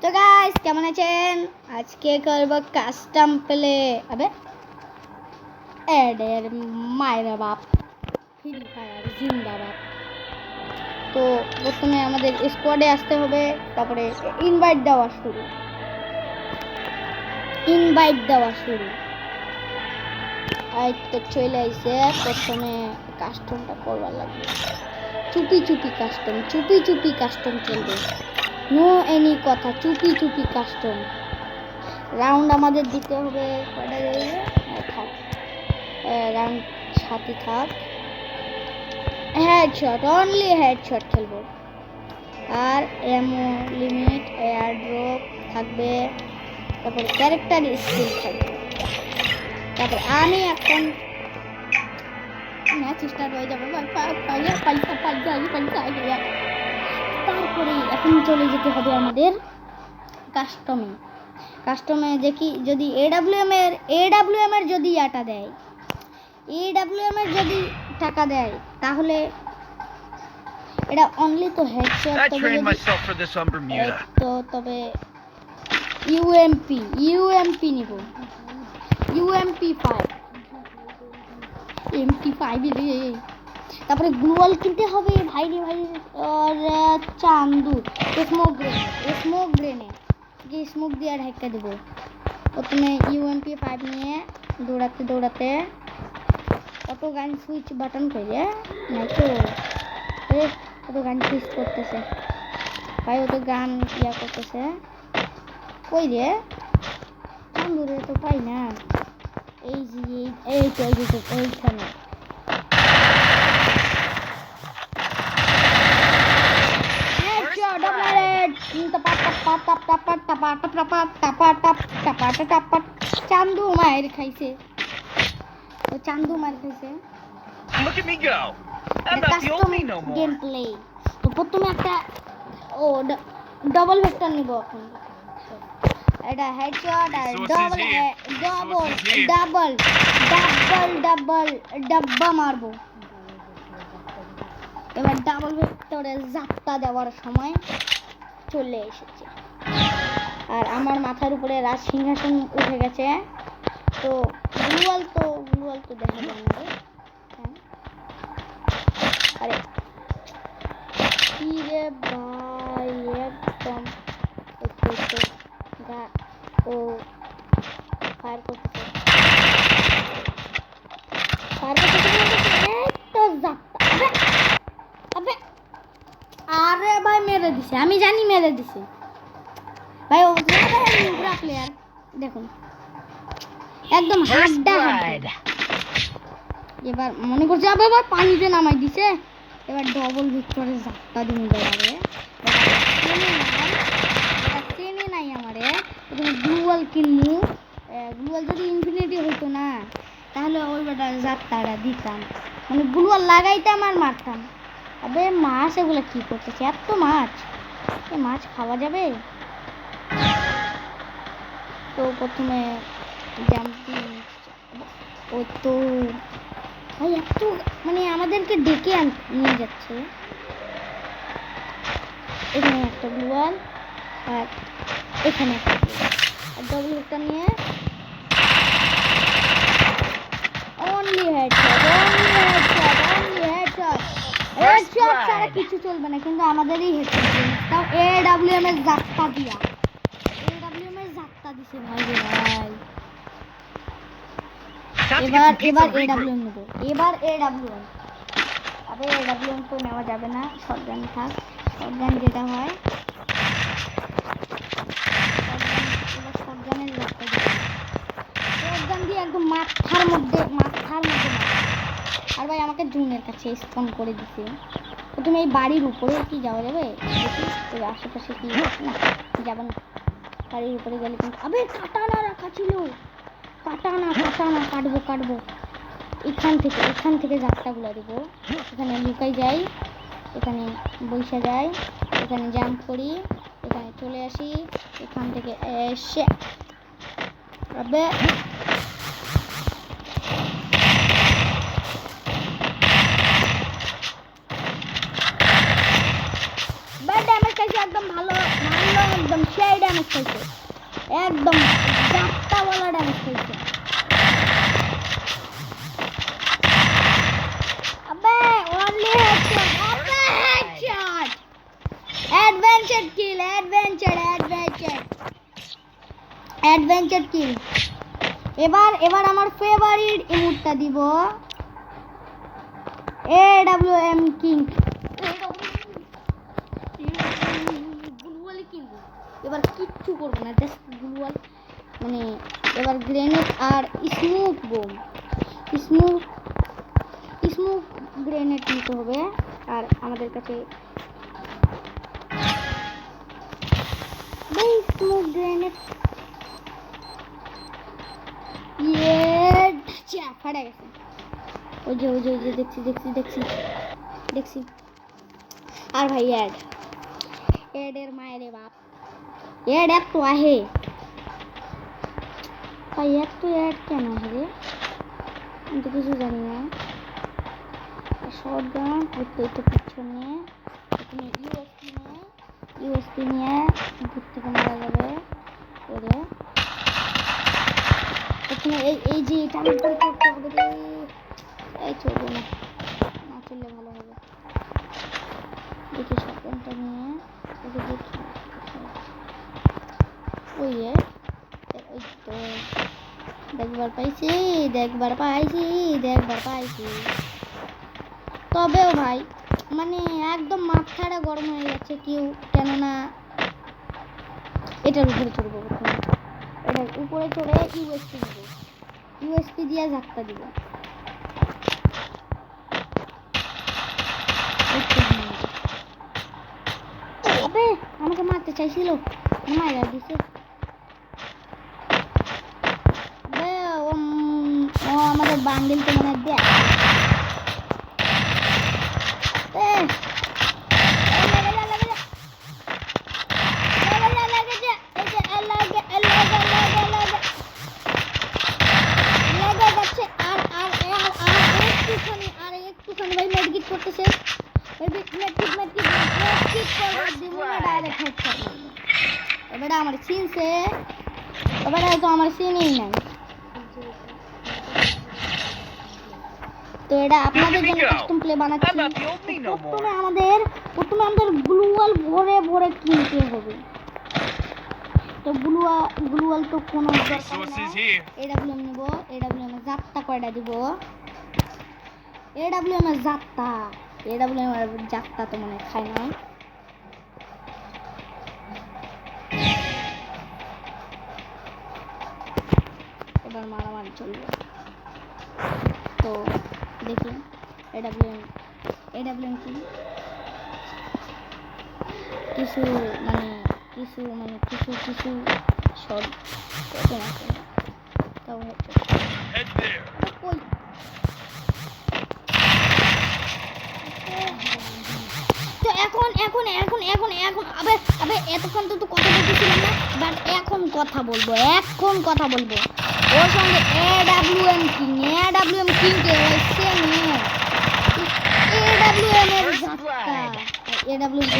তো গাইস কেমন আছেন? আজকে করব কাস্টম প্লে। আবে এডের মায়েরা বাপ ফ্রি ফায়ার জিন্দাবাদ। তো প্রথমে আমাদের স্কোয়াডে আসতে হবে, তারপরে ইনভাইট দেওয়া শুরু। এই তো চলে আইছে। প্রথমে কাস্টমটা করবার লাগবে, চুপি কাস্টম চলবে। নো এনি কথা, চুপি কাস্টম। রাউন্ড আমাদের দিতে হবে কয়টা যাবে? থাক, রাউন্ড 7ই থাক। হেডশট, অনলি হেডশট খেলবো। আর এমও লিমিট, এয়ার ড্রপ থাকবে, তারপরে ক্যারেক্টার স্কিল থাকবে। তারপর আমি এখন ম্যাচ স্টার্ট হয়ে যাবে। তারপরে এখন চলে যেতে হবে আমাদের কাস্টমে দেখি যদি এডাব্লিউএম এর যদি ইয়াটা দেয়, এডাব্লিউএম এর যদি টাকা দেয়, তাহলে এটা অনলি তো হেডশট। তো তবে ইউএমপি নিব, ইউএমপি 5 MP5 রে। তারপরে গ্লোয়াল কিনতে হবে ভাই রে ভাই। আর চান্দু স্মোক গ্রেনেড যে স্মোক দিয়ে ঢাকা দেব। প্রথমে ইউএমপি 5 নিয়ে দৌড়াতে অটো গান সুইচ বাটন করে নাই তো অটো গান সুইচ করতেছে ভাই, অটো গান ইয়া করতেছে। কই রে চান্দু রে, তো পাই না। এইখানে চান্দু মায়ের খাইছে। Game play. তো প্রথমে একটা ডবল ভেক্টর নিব এখন। এটা হেডশট আর ডাব্বা মারবো। এবার ডাবল ভেক্টরে যাত্রা দেওয়ার সময় চলে এসেছে। আর আমার মাথার উপরে রাজ সিংহাসন উঠে গেছে। তো গ্লুয়াল তো দেখা যায় না রে। আরে কি রে ভাই, একদম ও ফায়ার করতেছে তো যাত্রা। আরে ভাই মেরে দিছে, আমি জানি মেরে দিছে ভাই। ও প্লেয়ার দেখুন একদম হাড্ডা। এবার মনে করছে আবার পানিতে নামাই দিছে। এবার ডবল ভিক্টরে যাত্রা দিন দেওয়ারে চেনে নাই আমারে। প্রথমে গ্লুয়াল কিনমু। গ্লুয়াল যদি ইনফিনিটি হইতো না, তাহলে ওই বেটা যাত্রাটা দিতাম, মানে গ্লুয়াল লাগাইতাম আর মারতাম। আবে মাছ এগুলো কি করতেছে? এত মাছ, এই মাছ খাওয়া যাবে? তো প্রথমে জাম্পিং। ও তো ভাই এত মানে আমাদেরকে ডেকে নিয়ে যাচ্ছে। এখানে একটা গ্লুয়াল আর এখানে একটা ডবল একটা নিয়ে অনলি হেডশট ছাড়া কিছু চলবে না, কিন্তু আমাদেরই হেডশট। তাও এডাব্লিউএম এর যাত্রা দিছে ভাই রে ভাই। এবার এডাব্লিউএম নেব, আবে এডাব্লিউএম তো নেওয়া যাবে না, শটগান থাক। শটগান যেটা হয় শটগানের যাত্রা দিবে। শটগান দিয়ে একদম মাথার মধ্যে আর ভাই আমাকে জুনের কাছে স্পন করে দিছে। প্রথমে এই বাড়ির উপরে কি যাওয়া যাবে দেখি, ওই আশেপাশে কি না যাবেন। বাড়ির উপরে গেলে কিন্তু আবে কাটানা রাখা ছিল, কাটানা কাটবো। এখান থেকে যাত্রাগুলো দেবো। এখানে লুকাই যাই, এখানে বৈশা যাই, এখানে জাম্প করি, এখানে চলে আসি, এখান থেকে এসে আবে ড্যামেজ খাইছি একদম ভালো একদম সেই ড্যামেজ খাইছে, একদম জাপ্তাওয়ালা ড্যামেজ খাইছে। আবে অনলি হেডশট, আবে হেডশট, অ্যাডভেঞ্চার কিল, অ্যাডভেঞ্চার কিল। এবার আমার ফেভারিট ইমোটটা দিব, AWM কিং, গ্লুয়ালি কিং। এবার কিচ্ছু করবো না, জাস্ট গ্লুয়াল, মানে এবার গ্রেনেড আর স্মোক বোম, স্মোক গ্রেনেড নিতে হবে। আর আমাদের কাছে স্মোক গ্রেনেড, ফাটা গেছে। ওই যে দেখছি। আর ভাই এর মায়ের বাপ, এত আহে ভাই, এত কেন রে, আমি তো কিছু জানি না। শর্ট গান ওই তো পিছনে, এখানে ইউএসপি নিয়ে দূর থেকে মারা যাবে ওরে। এখানে এই যে এটা আমি করতে হবে রে, এই চলবে না, চললে ভালো হবে। দেখি শটগানটা নিয়ে ওকে দেখি, ওই তো দেখবার পাইছি। তবেও ভাই মানে একদম মাথাটা গরম হয়ে যাচ্ছে কেননা এটার উপরে চড়বো, এটার উপরে চড়ে ইউএসপি দিয়ে ধাক্কা দিব। আবে আমাকে মারতে চাইছিল, মাইরা দিছে। ও আমাদের বান্ডিল তো মনে দেয়। করতেছে এবারে আমার চিনছে, এবারে তো আমার চিনেই নাই। তো এটা আপনাদের জন্য কাস্টম প্লে বানাচ্ছি। প্রথমে আমাদের গ্লুয়াল ভরে কিনতে হবে। তো গ্লুয়াল তো কোনো AWM নেব, AWM এর জাতটা কয়টা দিব, AWM এর জাতটা তো মনে খায় না। এবার মারামারি চলবে। তো দেখি AWM কি কিছু শর্ট আছে, তাও তো এখন আবে এতক্ষণ তো কথা বলতেছিলাম না, বাট এখন কথা বলবো ওর সঙ্গে AWM কিং কে হচ্ছে নিয়ে AWM এর জাতটা, AWM